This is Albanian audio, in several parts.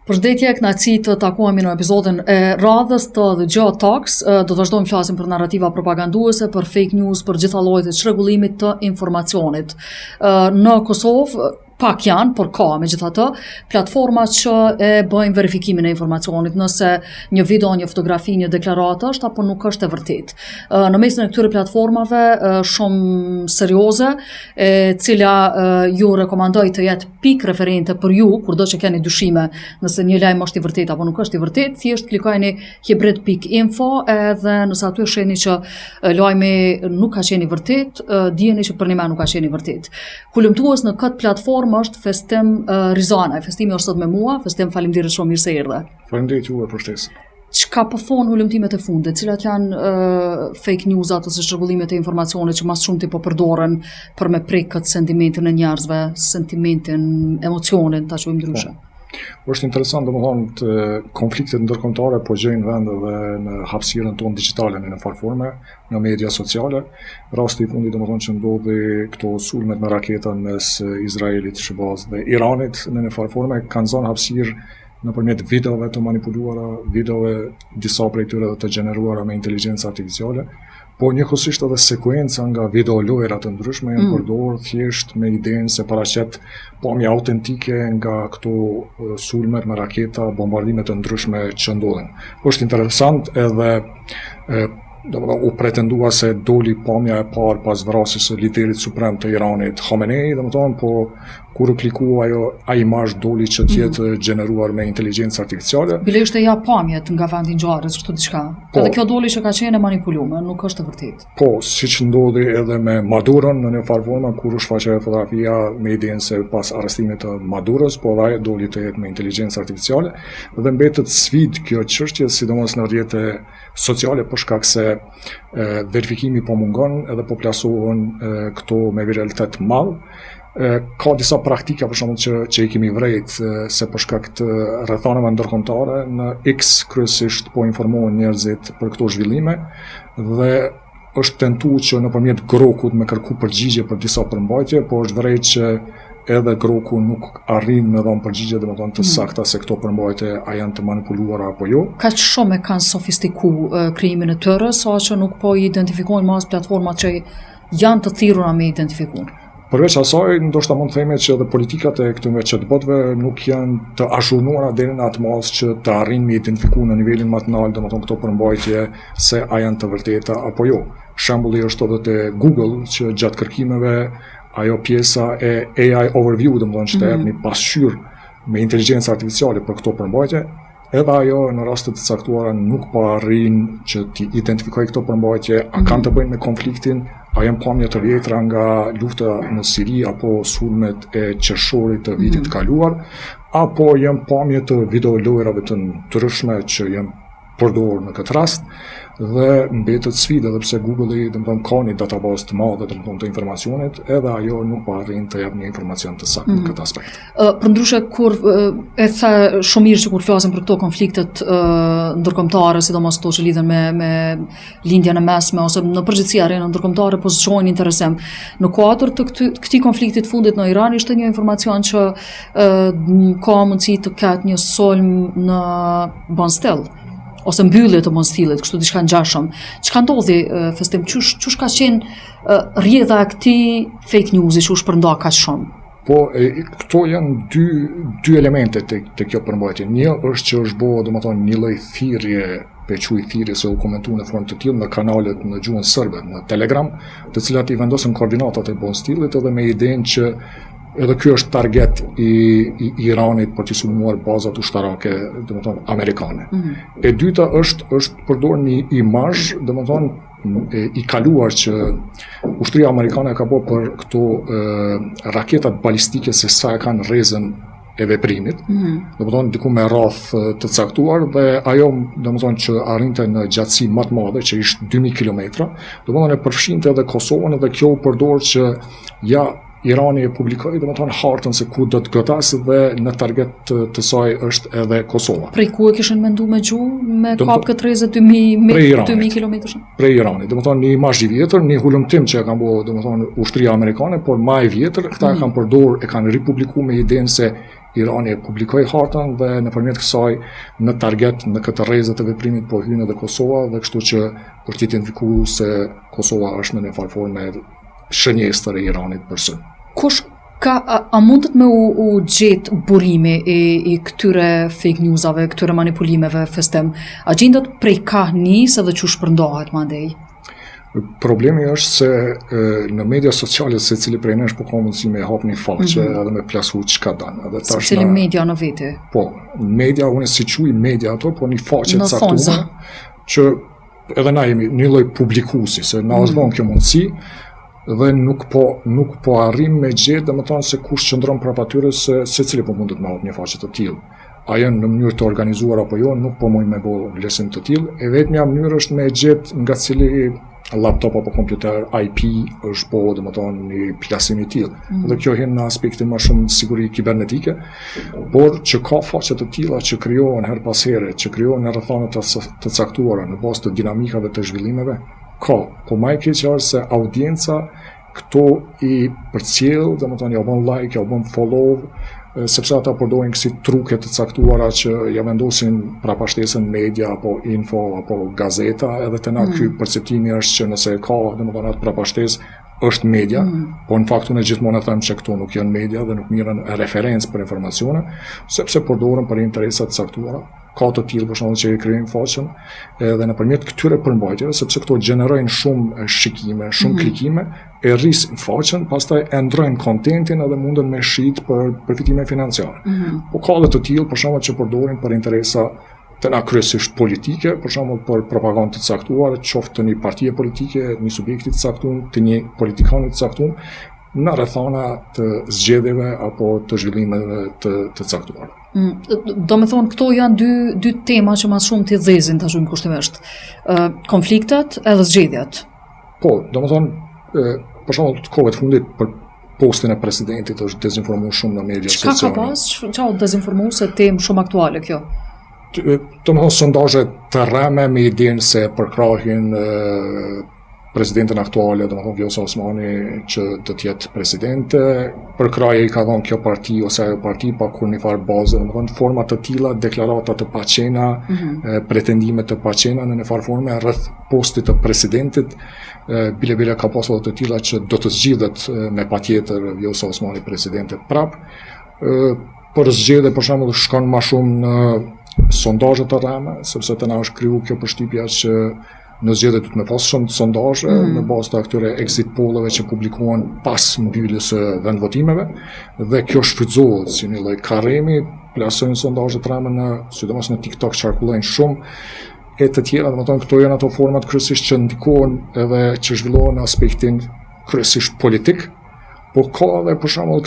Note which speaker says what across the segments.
Speaker 1: Përshëndetje, kënaqësi të takohemi në episodin e radhës të The Gjë Talks. Do të vazhdojmë flasim për narrativa propaganduese, për fake news, për gjitha llojet e çrregullimit të informacionit. Në Kosovë pak janë, por ka megjithatë platforma që e bëjnë verifikimin e informacionit, nëse një video, një fotografi, një deklaratë është apo nuk është e vërtetë. Në mesin e këtyre platformave shumë serioze, e cila ju rekomandoj të jetë pikë referente për ju, kurdo që keni dyshime nëse një lajm është i vërtetë apo nuk është i vërtetë, thjesht klikojeni hybrid.info edhe nëse aty shihni që lajmi nuk ka qenë i vërtetë, dijeni që për një nuk ka qenë i vërtetë. Hulumtues në këtë platformë është Festim Rizana. Festimi është sot me mua. Festim, faleminderit shumë, mirë se erdhe.
Speaker 2: Faleminderit juve për ftesën.
Speaker 1: Çka po thon hulumtimet e fundit, cilat janë fake news-at ose çrregullimet e informacionit që mas shumti po përdoren për me prek këtë sentimentin e njerëzve, sentimentin, emocionin, ta quajmë ndryshe.
Speaker 2: Është interesant domethënë të konfliktet ndërkombëtare po gjejnë vend edhe në hapësirën tonë digjitale në farforme, në media sociale. Rasti i fundit domethënë që ndodhi këto sulmet me raketa mes Izraelit, Shqipërisë dhe Iranit në farforme kanë zonë hapësirë nëpërmjet videove të manipuluara, videove disa prej tyre të gjeneruara me inteligjencë artificiale. Po njëkohësisht edhe sekuenca nga video lojra të ndryshme janë përdorur thjesht me idenë se paraqet pamje autentike nga këto sulmet me raketa, bombardimet të ndryshme që ndodhin. Është interesant edhe u pretendua se doli pamja e parë pas vrasjes së liderit suprem të Iranit, Khamenei, po kur u klikua ai imazh doli që të jetë gjeneruar me inteligjencë artificiale.
Speaker 1: Bile ishte ja pamjet nga vendi i ngjarjes, kështu diçka. Edhe kjo doli që ka qenë manipuluar, nuk është e vërtetë.
Speaker 2: Po, siç ndodhi edhe me Maduron në një farforma kur u shfaqe fotografia me idenë se pas arrestimit të Maduros, po ai doli të jetë me inteligjencë artificiale dhe mbetet sfidë kjo çështje, sidomos në rrjetet sociale për shkak se verifikimi po mungon edhe po plasohen këto me viralitet madh. Ka disa praktika për shembull që I kemi vrejt se për shkak të rrethanave ndërkombëtare në X kryesisht po informohen njerëzit për këto zhvillime dhe është tentuar që nëpërmjet grokut me kërku përgjigje për disa përmbajtje, po është vrejt që edhe groku nuk arrin me dhënë përgjigje domethënë të sakta se këto përmbajtje a janë të manipuluara apo jo.
Speaker 1: Kaq shumë e kanë sofistikuar krijimin e tyre, saqë nuk po I identifikojnë mas platformat që janë të thirrura me identifikuar.
Speaker 2: Përveç asaj, ndoshta mund të themi që edhe politikat e këtyre chatbotëve nuk janë të azhurnuara deri në atë mas që të arrijnë me identifikuar në nivelin më të lartë domethënë këto përmbajtje se a janë të vërteta apo jo. Shembulli është edhe te Google që gjatë kërkimeve ajo pjesa e AI overview domethënë që të jep një pasqyrë me inteligjencë artificiale për këto përmbajtje, edhe ajo në raste të caktuara nuk po arrin që të identifikojë këto përmbajtje, a kanë të bëjnë me konfliktin, a janë pamje të vjetra nga lufta në Siri apo sulmet e qershorit të vitit kaluar, apo janë pamje të videolojrave të ndryshme që janë përdorur në këtë rast dhe mbetet sfidë edhe pse Google-i domethënë ka një database të madhe domethënë të informacionit, edhe ajo nuk po arrin të jap një informacion të saktë në këtë aspekt.
Speaker 1: Përndryshe kur e tha shumë mirë që kur flasim për këto konfliktet ndërkombëtare, sidomos ato që lidhen me lindjen e mesme ose në përgjithësi arenën ndërkombëtare po zgjohen interesim. Në kuadër të këtij konflikti të fundit në Iran ishte një informacion që ka mundësi të ketë një sulm në Banstel ose mbyllje të Monstilit, kështu diçka ngjashëm. Çka ndodhi Festim, çush ka qenë rrjedha e këtij fake news-i që u shpërnda kaq shumë?
Speaker 2: Po, këto janë dy elemente të kjo përmbajtje. Një është që është bërë domethënë një lloj thirrje, thirrje se u komentuar në formë të tillë në kanalet në gjuhën serbe, në Telegram, të cilat I vendosën koordinatat e Monstilit edhe me idenë që edhe ky është target I Iranit për të sulmuar bazat ushtarake, domethënë amerikane. E dyta është përdorur një imazh, domethënë I kaluar që ushtria amerikane ka bërë për këto raketat balistike se sa e kanë rrezën e veprimit, domethënë diku me rreth të caktuar dhe ajo domethënë që arrinte në gjatësi më të madhe që ishte 2000 kilometra, domethënë e përfshinte edhe Kosovën dhe kjo u përdor që Irani e publikoi domethënë hartën se ku do të gotasë dhe në target të saj është edhe Kosova.
Speaker 1: Prej ku e kishin menduar me gjuhë me kap këtë rrezë 2000 kilometrash?
Speaker 2: Prej Iranit. Domethënë një imazh I vjetër, një hulumtim që e kanë bërë domethënë ushtria amerikane, por më I vjetër këta e kanë përdorur, e kanë ripublikuar me idenë se Irani e publikoi hartën dhe nëpërmjet kësaj në target në këtë rrezë të veprimit po hyn edhe Kosova dhe kështu që për të identifikuar se Kosova është në një farë forme shënjestër e Iranit përsë.
Speaker 1: Kush a mundet me u gjetë burimi i këtyre fake newsave, këtyre manipulimeve festem? A gjendet prej ka nisë edhe që shpërndohet mandej?
Speaker 2: Problemi është se në media sociale secili prej nesh po ka mundësi me hap një faqe edhe me plasu çka dan.
Speaker 1: Secili media në vete.
Speaker 2: Po, media, unë si quj media ato, po një faqe të caktuar që edhe na jemi një lloj publikuesi, se na është dhënë kjo mundësi dhe nuk po arrim me gjetë, domethënë se kush qëndron prapa atyre se secili po mundet me hap një faqe të tillë. A janë në mënyrë të organizuar apo jo, nuk po mund me bë vlerësim të tillë. E vetmja mënyrë është me gjetë nga cili laptop apo kompjuter IP është po domethënë një plasim i tillë. Dhe kjo hyn në aspektin më shumë siguri kibernetike, por që ka faqe të tilla që krijohen her pas here, që krijohen në rrethana të caktuara në bazë të dinamikave të zhvillimeve, ka. Po më e keqja është se audienca këto i përcjell, domethënë ja bën like, ja bën follow, sepse ata përdorin kësi truke të caktuara që ja vendosin prapashtesën media apo info apo gazeta, edhe të na ky perceptimi është që nëse ka domethënë atë prapashtesë është media, po në fakt unë gjithmonë them që këto nuk janë media dhe nuk mirën referencë për informacione, sepse përdoren për interesa të caktuara. Ka të tillë për shembull që e krijojnë faqen edhe nëpërmjet këtyre përmbajtjeve, sepse këto gjenerojnë shumë shikime, shumë klikime, e rrisin faqen, pastaj e ndrojnë kontentin edhe mundën me shit për përfitime financiare. Po ka edhe të tillë për shembull që përdorin për interesa të na kryesisht politike, për shembull për propagandë të caktuar, qoftë të një partie politike, një subjekti të caktuar, të një politikanit të caktuar, në rrethana të zgjedhjeve apo të zhvillimeve të caktuara.
Speaker 1: Do me thonë, këto janë dy tema që mas shumë të dhezin të shumë kushtimisht. Konfliktet edhe zgjedhjet.
Speaker 2: Po, do me thonë, për shembull të kohëve të fundit për postin e presidentit është dezinformuar shumë në media sociale.
Speaker 1: Çka ka pas? Çka u dezinformuar se temë shumë aktuale kjo?
Speaker 2: Do me thonë sondazhe të rreme me idenë se përkrahin presidentin aktuale, do me thonë Vjosa Osmani që do të jetë presidente, përkraje i ka dhënë kjo parti ose ajo parti pa kur një farë bazë, do me thonë forma të tilla, deklarata të paqena, pretendime të paqena në një farë forme rreth postit të presidentit, bile ka pasur të tilla që do të zgjidhet me patjetër Vjosa Osmani presidente prap. Për zgjedhje për shembull shkon më shumë në sondazhe të rreme, sepse të na është kriju kjo përshtypja që në zgjedhje do të me pas shumë sondazhe në bazë të këtyre exit polleve që publikohen pas mbylljes së vendvotimeve dhe kjo shfrytëzohet si një lloj karremi, plasojnë sondazhe të rreme në sidomos në TikTok qarkullojnë shumë e të tjera, domethënë këto janë ato format kryesisht që ndikojnë edhe që zhvillohen në aspektin kryesisht politik, por ka edhe për shembull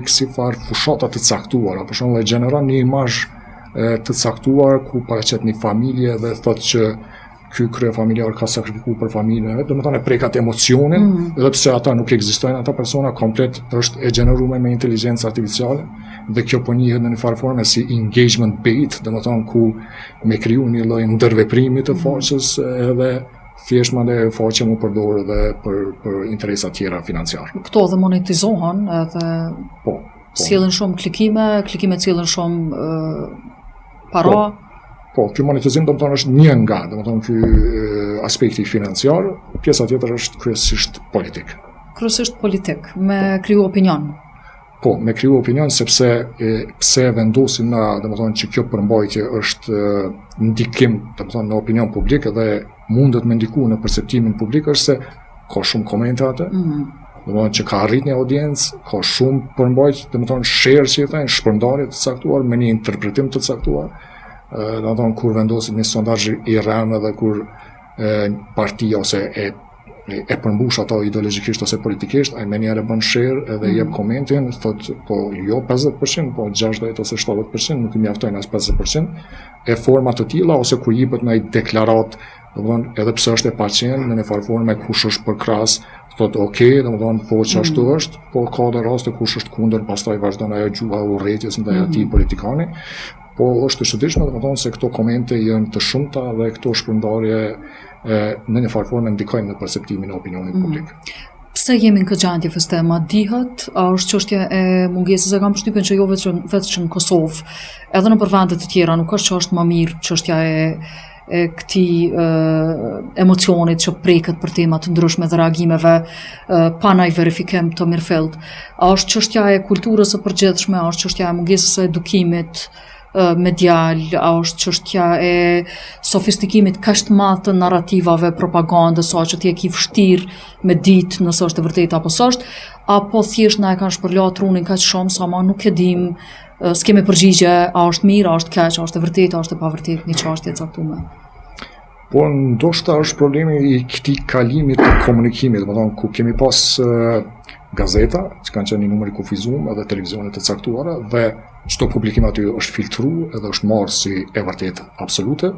Speaker 2: kësi farë fushata të caktuara, për shembull e gjeneron një imazh të caktuar ku paraqet një familje dhe thotë që ky krye familjar ka sakrifikuar për familjen, domethënë e prekat emocionin, edhe pse ata nuk ekzistojnë, ata persona komplet është e gjeneruar me inteligjencë artificiale dhe kjo po njihet në një farë forme si engagement bait, domethënë ku me kriju një lloj ndërveprimi të faqes edhe thjesht mandej faqja mu përdor edhe për interesa tjera financiare.
Speaker 1: Këto dhe monetizohen edhe sjellin shumë klikime sjellin shumë para.
Speaker 2: Po, ky monetizim domethënë është një nga, domethënë ky aspekti financiar, pjesa tjetër është kryesisht politik.
Speaker 1: Kryesisht politik, me kriju opinion.
Speaker 2: Po, me kriju opinion sepse pse vendosim na, domethënë që kjo përmbajtje është ndikim, domethënë në opinion publik dhe mundet me ndiku në perceptimin publik është se ka shumë komente atë. Domethënë që ka arrit një audiencë, ka shumë përmbajtje, domethënë share që i thënë, shpërndarje të caktuar me një interpretim të caktuar. Domethënë kur vendosit një sondazh i rreme dhe kur partia ose e përmbush ato ideologjikisht ose politikisht, ai menjëherë bën share edhe jep komentin, thotë po jo 50%, po 60 ose 70%, nuk i mjaftojnë as 50%, e forma të tilla ose kur jepet në deklarat, domethënë edhe pse është e paqen në një farë forme kush është përkras, thotë okay, domethënë po çashtu është, po ka edhe raste kush është kundër, pastaj vazhdon ajo gjuha urrëties ndaj atij politikani. Po është e çuditshme domethënë se këto komente janë të shumta dhe këto shpërndarje në një farë forme ndikojnë në perceptimin e opinionit publik.
Speaker 1: Pse jemi në këtë gjendje festema? Dihet, a është çështje e mungesës, e kam përshtypjen që jo vetë që në Kosovë, edhe në vendet të tjera, nuk është që është më mirë çështja e këtij emocionit që preket për tema të ndryshme dhe reagimeve pa ndaj verifikim të mirëfillt. A është çështja e kulturës së përgjithshme, a është çështja e mungesës së edukimit medial, a është çështja e sofistikimit kaq të madh të narrativave propagandës, sa që ti e ke vështirë me ditë nëse është e vërtetë apo s'është, apo thjesht na e kanë shpërlar trunin kaq shumë sa ma nuk e dim, s'kemi përgjigje, a është mirë, a është keq, a është e vërtetë, a është e pavërtetë, një çështje e caktuar.
Speaker 2: Po ndoshta është problemi i këtij kalimit të komunikimit, domethënë ku kemi pas gazeta, që kanë qenë një numër i kufizuar, edhe televizionet të caktuara, dhe çdo publikim aty është filtruar edhe është marrë si e vërtetë absolute,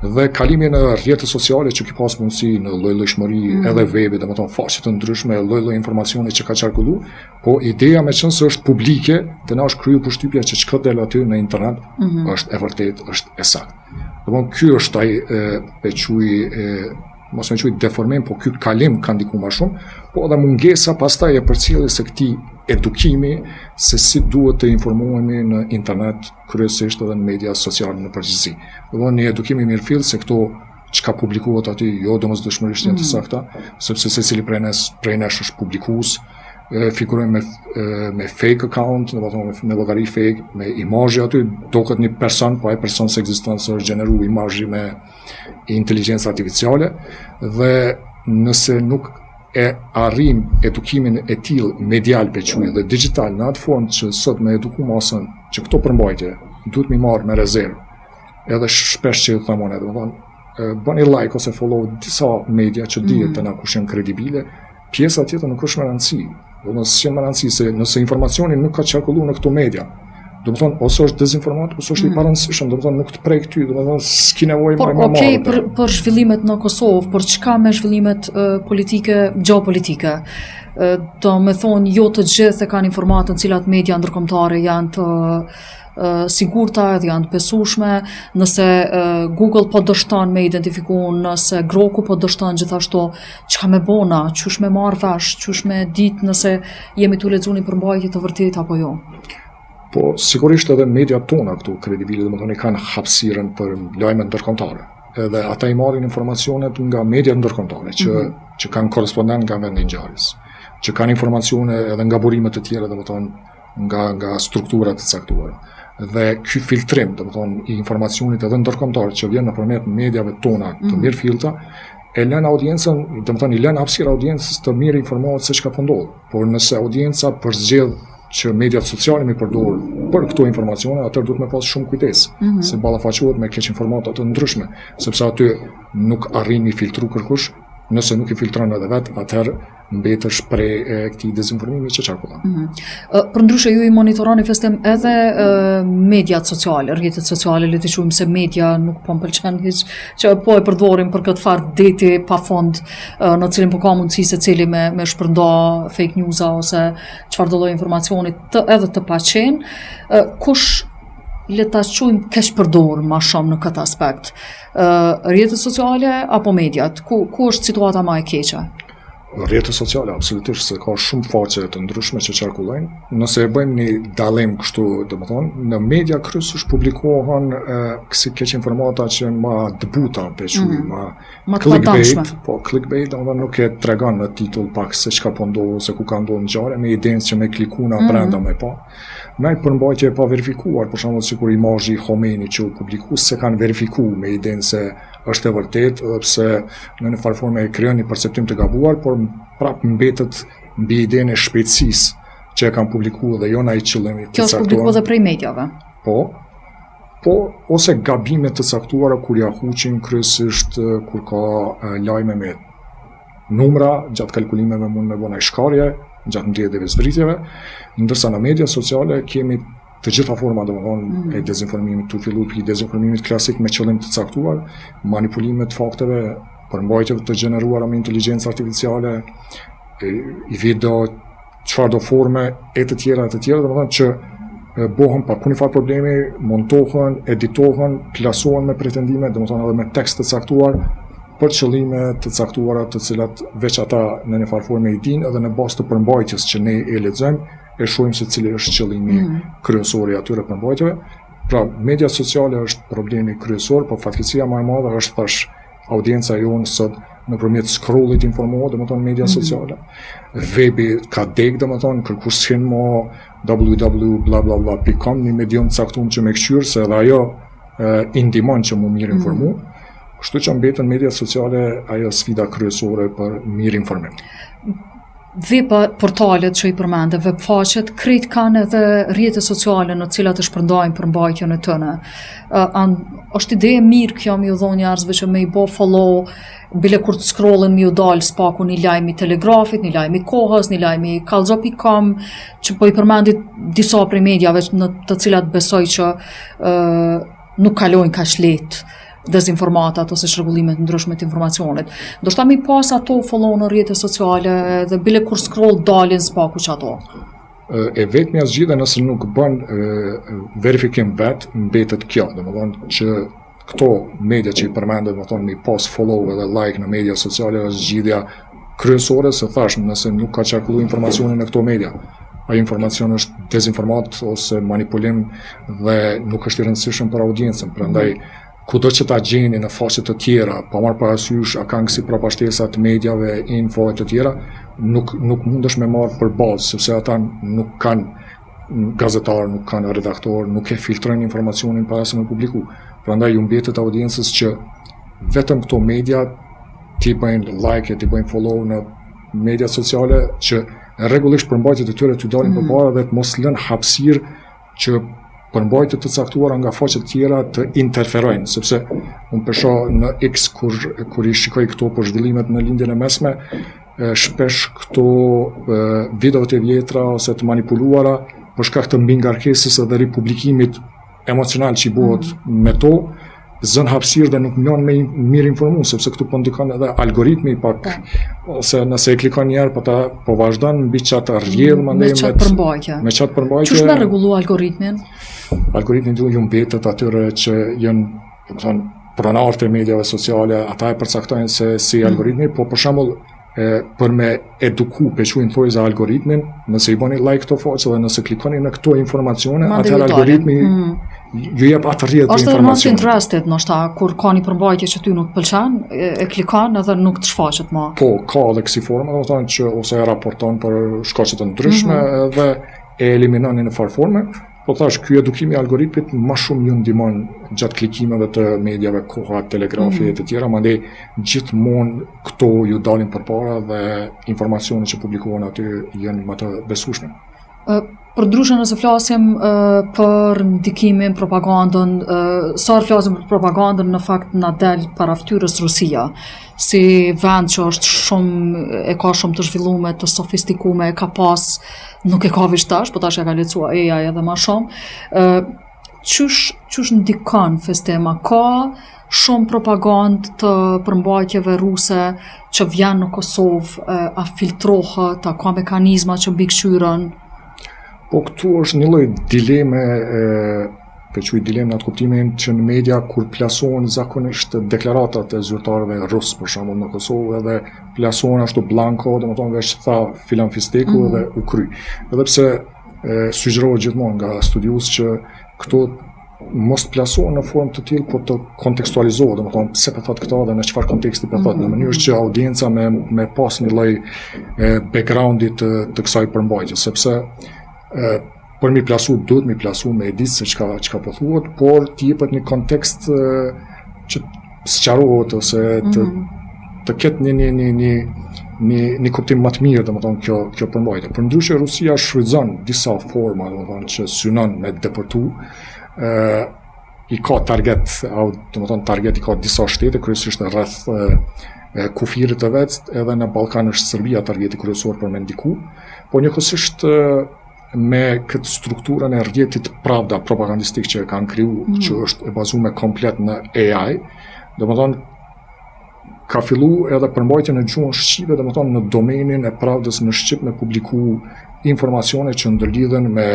Speaker 2: dhe kalimi në rrjetet sociale që ki pas mundësi në lloj-llojshmëri edhe webi, domethënë faqe të ndryshme, lloj-lloj informacione që ka qarkulluar, po ideja me qenë se është publike, dhe na është kryer përshtypja që çka del aty në internet është e vërtetë, është e saktë. Domethënë ky është ai mos më quaj deformim, po ky kalim ka ndikuar më shumë, po edhe mungesa pastaj e përcjelljes së këtij edukimi se si duhet të informohemi në internet, kryesisht edhe në media sociale në përgjithësi. Domethënë një edukim i mirëfill se këto çka publikohet aty jo domosdoshmërisht janë të sakta, sepse secili prej nesh është publikues, figurojnë me fake account, me llogari fake, me imazhe aty, duket një person, po ai person se ekziston, se është gjeneruar imazhi me inteligjencë artificiale, dhe nëse nuk e arrim edukimin e tillë medial pequi dhe digital në atë formë që sot me eduku masën që këto përmbajtje duhet mi marrë me rezervë, edhe shpesh që thamone, bëni like ose follow disa media që dihet të na kush janë kredibile, pjesa tjetër nuk është me rëndësi. S'jën më rëndësi se nëse informacioni nuk ka qarkulluar në këto media, domethënë ose është dezinformat ose është i parëndësishëm, domethënë nuk të prek ty, domethënë s'ki nevojë më marrë.
Speaker 1: Okej, për zhvillimet në Kosovë, por çka me zhvillimet politike, gjeopolitike? Do me thonë, jo të gjithë e kanë informatën cilat media ndërkombëtare janë të sigurta edhe janë të besueshme, nëse Google po dështon me identifikuar, nëse Groku po dështon gjithashtu, çka me bona, qysh me marrë vesh, qysh me ditë nëse jemi tu lexuar një përmbajtje të vërtetë apo jo?
Speaker 2: Po sigurisht edhe mediat tona këtu kredibile, domethënë kanë hapësirën për lajme ndërkombëtare. Edhe ata i marrin informacionet nga mediat ndërkombëtare që kanë korrespondent nga vendi i ngjarjes, që kanë informacione edhe nga burime të tjera, domethënë nga struktura të caktuara. Dhe ky filtrim, domethënë i informacionit edhe ndërkombëtar që vjen nëpërmjet mediave tona të mirëfillta, e lën audiencën, domethënë i lën hapësirë audiencës të mirë informohet se çka po ndodh. Por nëse audienca përzgjedh që mediat sociale mi përdor për këto informacione, atëherë duhet me pas shumë kujdes, se ballafaqohet me keq informata të ndryshme, sepse aty nuk arrin mi filtru kërkush, nëse nuk i filtron edhe vet, atëherë mbetesh prej këtij dezinformimi që qarkullon.
Speaker 1: Për ndryshe ju i monitoroni festem edhe mediat sociale, rrjetet sociale, le të quajmë se media nuk po m'pëlqen hiç që po e përdorim për këtë farë deti pafund në cilin po ka mundësi secili me shpërnda fake news ose çfarëdo lloj informacioni edhe të paqen. Kush le ta quajmë keq përdor më shumë në këtë aspekt? Rrjetet sociale apo mediat? Ku është situata më e keqe?
Speaker 2: Rrjetet sociale absolutisht, se ka shumë faqe të ndryshme që qarkullojnë. Nëse e bëjmë një dallim kështu, domethënë, në media kryesisht publikohen kësi keq informata që janë më dëbuta, më clickbait, po clickbait domethënë nuk e tregon në titull pak se çka po ndodh, se ku ka ndodhur ngjarje, me idenë që me klikuna brenda me pa. Me përmbajtje e pa verifikuar, për shembull sikur imazhi i Homeni që u publiku, se kanë verifikuar me idenë se është e vërtetë, edhe pse në një farë forme e krijon një perceptim të gabuar, por prapë mbetet mbi idenë e shpejtësisë që e kanë publikuar dhe jo në ai qëllimi të caktuar.
Speaker 1: Kjo është publikuar edhe prej mediave.
Speaker 2: Po, ose gabime të caktuara kur ja huqin kryesisht kur ka lajme me numra, gjatë kalkulimeve mund me bëna shkarje, gjatë mbledhjeve zbritjeve, ndërsa në media sociale kemi të gjitha forma domethënë e dezinformimit, të filluar prej dezinformimit klasik me qëllim të caktuar, manipulimet fakteve, përmbajtjeve të gjeneruara me inteligjencë artificiale, i video, çfarëdo forme e të tjera, domethënë që bëhen pa kuni farë problemi, montohen, editohen, plasohen me pretendime, domethënë edhe me tekst të caktuar, për qëllime të caktuara të cilat veç ata në një farë forme i dinë edhe në bazë të përmbajtjes që ne e lexojmë e shohim se cili është qëllimi kryesor i atyre përmbajtjeve. Pra, media sociale është problemi kryesor, por fatkeqësia më e madhe është tash audienca jonë sot nëpërmjet scrollit informohet, domethënë media sociale. Webi ka deg, domethënë kërkush s'hen mo www.com, një medium caktuar që më këshyr se edhe ajo i ndihmon që mu mirë informu. Kështu që mbetën media sociale ajo sfida kryesore për mirë informim.
Speaker 1: Vepa portalet që i përmende, webfaqet, krejt kanë edhe rrjete sociale në cilat të shpërndajnë përmbajtjen e tëne. Është ide e mirë kjo mi u dhonë njerëzve që me i bo follow, bile kur të scrollin mi u dalë spaku një lajmi Telegrafit, një lajmi Kohës, një lajmi Kallxo.com, që po i përmendit disa prej medjave në të cilat besoj që nuk kalojnë kaq lehtë dezinformatat ose shërgullimet ndryshme të informacionit. Do shta mi pas ato follow në rrjete sociale dhe bile kur scroll dalin spaku që ato.
Speaker 2: E vetmja zgjidhja nëse nuk bën verifikim vet, mbetet kjo. Domethënë që këto media që i përmendet, domethënë mi pas follow edhe like në media sociale është zgjidhja kryesore, se thash nëse nuk ka qarkulluar informacionin në këto media. Ai informacion është dezinformat ose manipulim dhe nuk është i rëndësishëm për audiencën. Prandaj kudo që ta gjeni në faqe të tjera, pa marrë parasysh a kanë si propashtesa të medjave, info e të tjera, nuk mundesh me marrë për bazë, sepse ata nuk kanë gazetar, nuk kanë redaktor, nuk e filtrojnë informacionin para se me publiku. Prandaj ju mbetet audiencës që vetëm këto media t'i bëjnë like, t'i bëjnë follow në media sociale që rregullisht përmbajtjet e tyre t'u dalin përpara dhe të mos lënë hapësirë që përmbajtjet të caktuara nga faqet tjera të interferojnë, sepse unë pesho në X kur i shikoj këto për zhvillimet në lindjen e mesme, shpesh këto videot e vjetra ose të manipuluara për shkak të mbingarkesës edhe ripublikimit emocional që i bëhet me to, zën hapësirë dhe nuk njon me mirë informu, sepse këtu po ndikon edhe algoritmi pak, ose nëse e klikon njerë po vazhdon mbi qatë rrjedh
Speaker 1: me qatë përmbajtje. Ç'është me rregullu algoritmin?
Speaker 2: Algoritmi ju mbetet atyre që janë pronarët e medjave sociale, ata e përcaktojnë se si algoritmi, po për shembull për me eduku pequin thoj za algoritmin, nëse i bëni like këto faqe dhe nëse klikoni në këto informacione, atëherë algoritmi ju jep atë rrjedhë të informacionit.
Speaker 1: Është most interested, ndoshta kur ka një përmbajtje që ty nuk pëlqen, e klikon edhe nuk të shfaqet më.
Speaker 2: Po, ka edhe kësi forma, domethënë që ose e raporton për shkaqe të ndryshme dhe e eliminon në farë forme. Po thash, ky edukimi i algoritmit më shumë ju ndihmon gjatë klikimeve të medjave, Koha, Telegrafi e të tjera, mandej gjithmonë këto ju dalin përpara dhe informacionet që publikohen aty janë më të besueshme.
Speaker 1: Për ndryshe nëse flasim për ndikimin, propagandën, sa flasim për propagandën, në fakt na del para fytyrës Rusia, si vend që është shumë ka shumë të zhvilluar, të sofistikuar, ka pas, nuk e ka veç tash, po tash e ka lecuar AI edhe më shumë. Çush ndikon festema? Ka shumë propagandë të përmbajtjeve ruse që vjen në Kosovë, a filtrohet, a ka mekanizma që mbikëqyren?
Speaker 2: Po këtu është një lloj dileme, përquj dileme në atë kuptimin që në media kur plasohen zakonisht deklaratat e zyrtarëve rusë, për shembull në Kosovë, edhe plasohen ashtu blanko, domethënë veç tha filan fisteku dhe u kry. Edhe pse sugjerohet gjithmonë nga studiues që këto mos plasohen në formë të tillë, por të kontekstualizohet, domethënë pse po thotë këto dhe në çfarë konteksti po thotë, në mënyrë që audienca me pas një lloj backgroundi të kësaj përmbajtje, sepse për mi plasu, duhet mi plasu me ditë se çka po thuhet, por t'i jepet një kontekst që sqarohet ose të ketë një kuptim më të mirë, domethënë kjo përmbajtje. Përndryshe Rusia shfrytëzon disa forma, domethënë që synon me depërtu, i ka target, domethënë target i ka disa shtete, kryesisht rreth kufirit të vet, edhe në Ballkan është Serbia targeti kryesor për me ndiku, po njëkohësisht me këtë strukturën e rrjetit Pravda propagandistik që e kanë kriju, që është e bazuar komplet në AI, domethënë ka fillu edhe përmbajtjen e gjuhën shqipe, domethënë në domenin e Pravdës në Shqip me publiku informacione që ndërlidhen me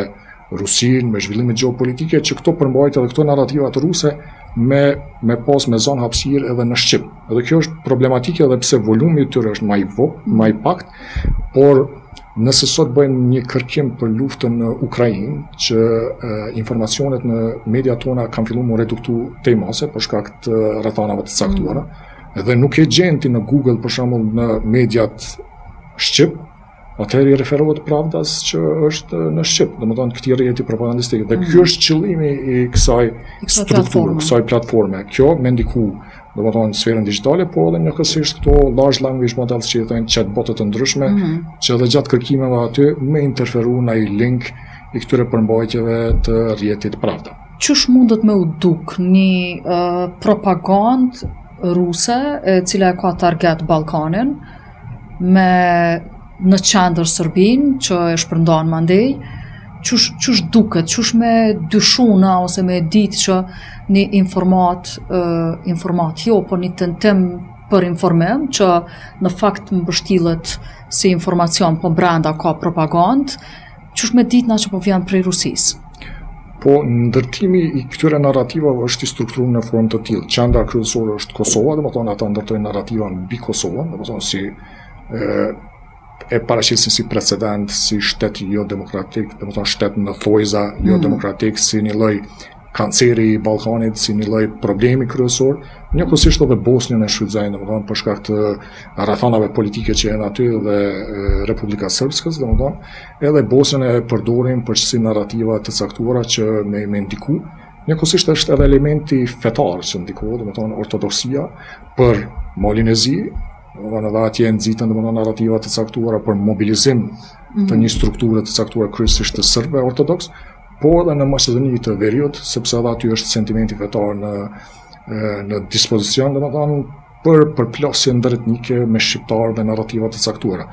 Speaker 2: Rusinë, me zhvillimet gjeopolitike, që këto përmbajtje dhe këto narrativat ruse me pas me zonë hapësirë edhe në Shqip. Edhe kjo është problematike edhe pse volumi i tyre është më i pakt, por nëse sot bëjnë një kërkim për luftën në Ukrainë, që informacionet në media tona kanë filluar më reduktu tejmase për shkak të rrethanave të caktuara, edhe nuk e gjenti në Google për shembull në mediat Shqip, atëherë i referohet Pravdas që është në Shqip, domethënë këtij rrjeti propagandistik. Dhe ky është qëllimi i kësaj strukture, kësaj platforme. Kjo me ndiku, domethënë sferën digjitale, po edhe njëkohësisht këto large language models që i thënë chatbotet të ndryshme, që edhe gjatë kërkimeve aty me interferu në ai link i këtyre përmbajtjeve të rrjetit Pravda.
Speaker 1: Qysh mundet me u duk një propagandë ruse e cila e ka target Ballkanin me në qendër Serbinë që e shpërndan mandej, qysh duket, qysh me dyshuna ose me ditë që një informat jo, po një tentim për informim që në fakt mbështillet si informacion, po brenda ka propagandë, qysh me ditë na që po vjen prej Rusisë?
Speaker 2: Po ndërtimi i këtyre narrativave është i strukturuar në formë të tillë. Qendra kryesore është Kosova, domethënë ata ndërtojnë narrativa mbi Kosovën, domethënë si e paraqisin si precedent, si shtet jo demokratik, domethënë shtet në thojza jo demokratik, si një lloj kanceri i Ballkanit, si një lloj problemi kryesor. Njëkohësisht edhe Bosnjën e shfrytëzojnë, domethënë për shkak të rrethanave politike që janë aty dhe Republika Srpskës, domethënë, edhe Bosnjën e përdorin për si narrativa të caktuara që me ndiku. Njëkohësisht është edhe elementi fetar që ndikohet, domethënë ortodoksia për Malinezi, edhe atje nxitën domethënë narrativa të caktuara për mobilizim të një strukture të caktuar kryesisht të serbëve ortodoks, po edhe në Maqedoni të Veriut, sepse edhe aty është sentimenti fetar në dispozicion, domethënë për përplasje ndëretnike me shqiptarë dhe narrativa të caktuara.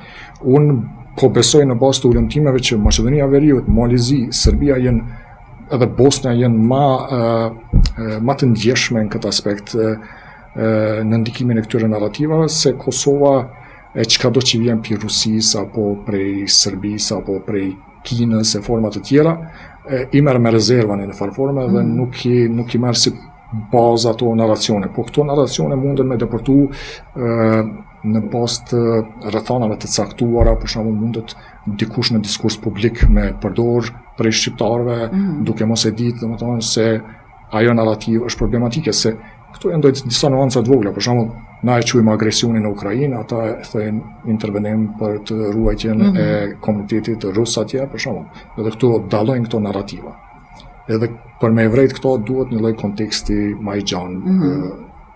Speaker 2: Unë po besoj në bazë të ulëmtimeve që Maqedonia e Veriut, Malizi, Serbia edhe Bosnia janë më të ndjeshme në këtë aspekt në ndikimin e këtyre narrativave, se Kosova e çkado që vjen prej Rusisë apo prej Serbisë apo prej Kinës e forma të tjera, i merr me rezerva në farforme dhe nuk i merr si bazë ato narracione. Po këto narracione munden me depërtu në bazë të rrethanave të caktuara, për shembull mundet dikush në diskurs publik me përdor prej shqiptarëve, duke mos e ditë domethënë se ajo narrativë është problematike, se këto janë disa nuanca të vogla. Për shembull, na e quajmë agresionin në Ukrainë, ata e thënë intervenim për të ruajtjen e komunitetit rus atje, për shembull. Edhe këto dallojnë këto narrativa. Edhe për me vrejt këto duhet një lloj konteksti më i gjanë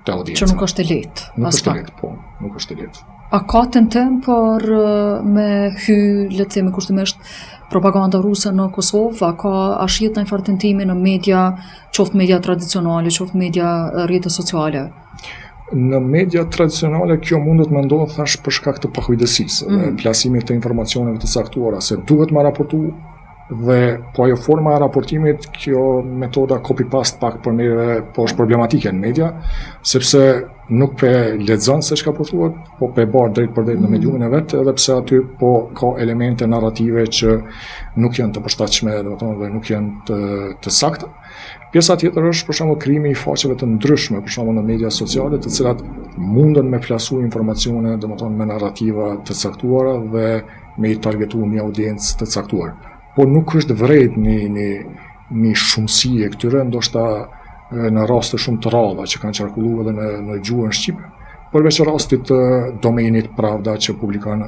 Speaker 2: të audiencës. Që
Speaker 1: nuk është e lehtë.
Speaker 2: Nuk është e lehtë, po, nuk është e lehtë.
Speaker 1: A ka tentim për me hy, le të themi kushtimisht, propaganda ruse në Kosovë, a shihet ndonjë farë tentimi në media, qoftë media tradicionale, qoftë media rrjete sociale?
Speaker 2: Në media tradicionale kjo mundet me ndodhë thash për shkak të pakujdesisë dhe plasimit të informacioneve të caktuara, se duhet me raportu dhe po ajo forma e raportimit, kjo metoda copy-paste pak për neve po është problematike në media, sepse nuk pe lexon se çka po thuhet, po pe bar drejt për drejt në mediumin e vet, edhe pse aty po ka elemente narrative që nuk janë të përshtatshme, domethënë dhe nuk janë të sakta. Pjesa tjetër është për shembull krijimi i faqeve të ndryshme, për shembull në media sociale, të cilat munden me plasu informacione, domethënë me narrativa të caktuara dhe me i targetuar një audiencë të caktuar. Po nuk është vërejt një shumësi e këtyre, ndoshta në raste shumë të rralla që kanë qarkulluar edhe në gjuhën shqipe, përveç rastit të domenit Pravda që publikon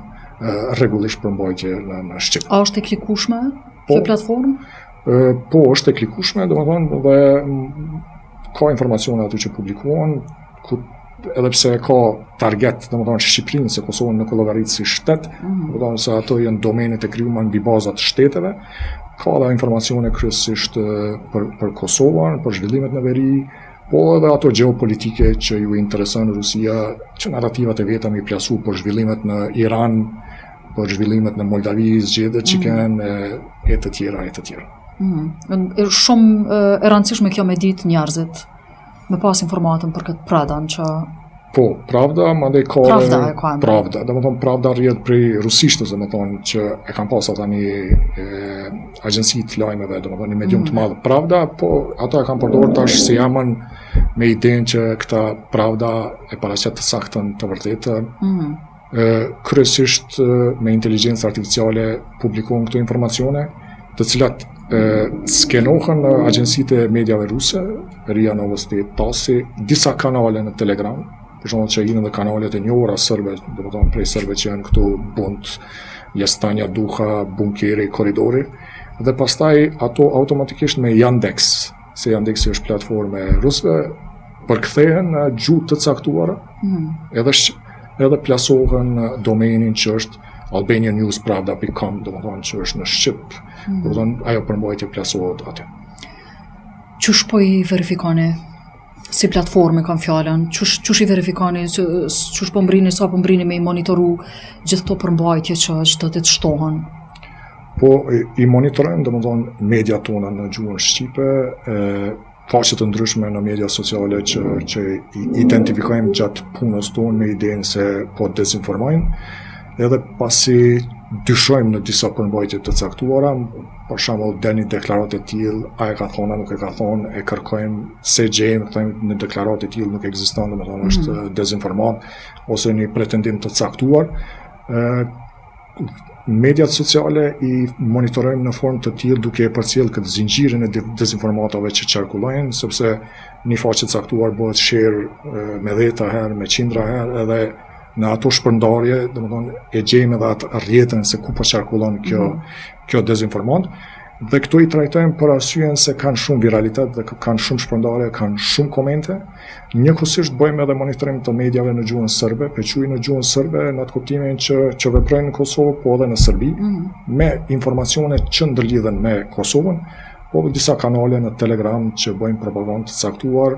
Speaker 2: rregullisht përmbajtje në shqip.
Speaker 1: A është e klikueshme kjo platformë?
Speaker 2: Po, është e klikueshme, domethënë dhe ka informacione aty që publikohen, edhe pse ka target, domethënë Shqipërinë, se Kosovën nuk e llogarit si shtet, domethënë se ato janë domenet e krijuara mbi baza të shteteve. Ka edhe informacione kryesisht për Kosovën, për zhvillimet në veri, po edhe ato gjeopolitike që ju intereson Rusia, që narrativat e veta mi plasu për zhvillimet në Iran, për zhvillimet në Moldavi, zgjedhjet që kanë e të tjera. Shumë e rëndësishme kjo me ditë njerëzit, me pas informatën për këtë pradan që... Po, pravda, mandej ka
Speaker 1: Pravda e ka.
Speaker 2: Pravda. Domethënë pravda rrjedh prej rusishtës, domethënë që e kanë pasur tani agjenci të lajmeve, domethënë një medium të madh Pravda, po ata e kanë përdorur tash si jamën me idenë që këta Pravda e paraqet të saktën të vërtetën. Kryesisht me inteligjencë artificiale publikohen këto informacione, të cilat skenohen në agjencitë e medjave ruse, RIA Novosti, TASI, disa kanale në Telegram, për shembull që janë edhe kanalet e njohura serbe, domethënë prej serbe që janë këtu Bund, Jestanja Duha, Bunkeri, Koridori, dhe pastaj ato automatikisht me Yandex, se Yandex është platformë ruse, përkthehen në gjuhë të caktuara, edhe plasohen në domenin që është albaniannewspravda.com, domethënë që është në shqip, domethënë ajo përmbajtje plasohet aty.
Speaker 1: Qysh po i verifikoni si platforme kanë fjalën? Qysh i verifikoni, qysh po mbrini, sa po mbrini me i monitoru gjithë këto përmbajtje që do të shtohen?
Speaker 2: Po i monitorojmë domethënë mediat tona në gjuhën shqipe, faqe të ndryshme në media sociale që identifikojmë gjatë punës tonë me idenë se po dezinformojnë, edhe pasi dyshojmë në disa përmbajtje të caktuara, për shembull del një deklaratë e tillë, a e ka thonë, nuk e ka thonë, e kërkojmë se gjejmë, thënë në deklaratë e tillë nuk ekziston, domethënë është dezinformant ose një pretendim të caktuar. Mediat sociale i monitorojmë në formë të tillë duke e përcjellë këtë zinxhirin e dezinformatave që qarkullojnë, sepse një faqe caktuar bëhet share me 10 herë, me 100 herë, edhe në ato shpërndarje, domethënë e gjejmë edhe atë rrjetën se ku po qarkullon kjo dezinformant, dhe këto i trajtojmë për arsyen se kanë shumë viralitet dhe kanë shumë shpërndarje, kanë shumë komente. Njëkohësisht bëjmë edhe monitorim të mediave në gjuhën serbe, pequj në gjuhën serbe në atë kuptimin që veprojnë në Kosovë, po edhe në Serbi, me informacione që ndërlidhen me Kosovën, po edhe disa kanale në Telegram që bëjmë propagandë të caktuar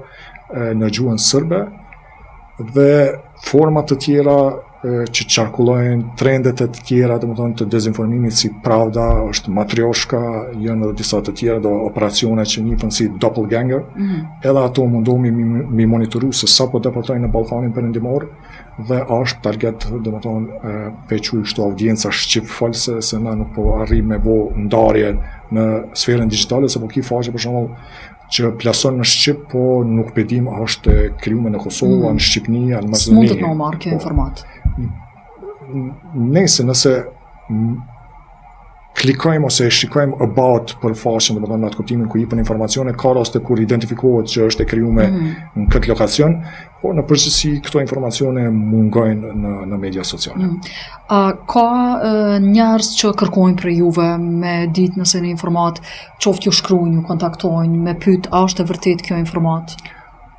Speaker 2: në gjuhën serbe, dhe format të tjera që qarkullojnë, trendet e të tjera, domethënë të dezinformimit si Pravda, është Matrioshka, janë edhe disa të tjera, do operacione që njihen si doppelganger, edhe ato mundohemi mi monitoru se sa po deportojnë në Ballkanin Perëndimor, dhe është target, domethënë pequj kështu audienca shqip false, se na nuk po arrim me bo ndarje në sferën digjitale, se po ki faqe për shembull që plason në Shqip, po nuk pedim a është krijuar në Kosovë, në Shqipni, në Maqedoni.
Speaker 1: S'mund të marrë kjo informat.
Speaker 2: Nëse klikojmë ose shikojmë about për faqen, domethënë në atë kuptimin ku jepën informacione, ka raste kur identifikohet që është e krijuar në këtë lokacion, po në përgjithësi këto informacione mungojnë në media sociale.
Speaker 1: A ka njerëz që kërkojnë për juve me ditë nëse një informat, qoftë ju shkruajnë, ju kontaktojnë, me pyet a është e vërtet kjo informat?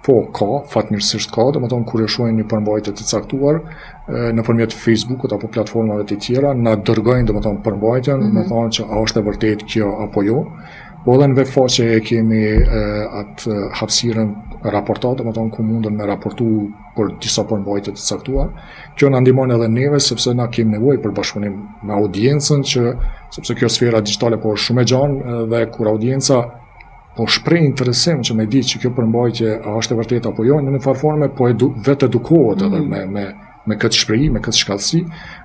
Speaker 2: Po, ka, fatmirësisht ka, domethënë kur e shohin një përmbajtje të caktuar nëpërmjet Facebookut apo platformave të tjera, na dërgojnë domethënë përmbajtjen, me thonë që a është e vërtet kjo apo jo. Po edhe në web faqe e kemi atë hapësirën raportat, domethënë ku mundën me raportu për disa përmbajtje të caktuar. Kjo na ndihmon edhe neve sepse na kemi nevojë për bashkëpunim me audiencën, sepse kjo sfera digjitale po është shumë e gjanë dhe kur audienca po shpreh interesim që me di që kjo përmbajtje a është e vërtetë apo jo, në një farë forme po vetë edukohet edhe me këtë shprehim, me këtë shkallësi,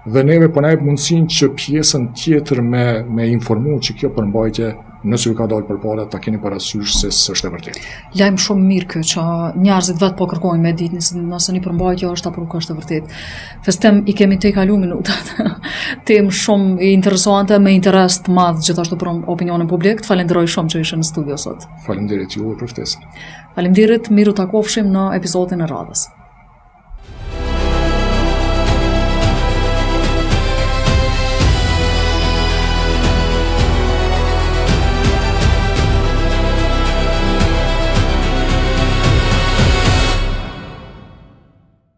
Speaker 2: dhe neve po na jep mundësinë që pjesën tjetër me informu që kjo përmbajtje nëse ju ka dalë përpara ta keni parasysh se s'është e vërtetë.
Speaker 1: Lajm shumë mirë kjo që njerëzit vetë po kërkojnë me ditë nëse një përmbajtje është apo nuk është e vërtetë. Festem i kemi te kalu minutat. Temë shumë interesante, me interes të madh gjithashtu për opinionin publik. Të falenderoj shumë që ishe në studio sot.
Speaker 2: Faleminderit juve për ftesën.
Speaker 1: Faleminderit, miru takofshim në episodin e radhës.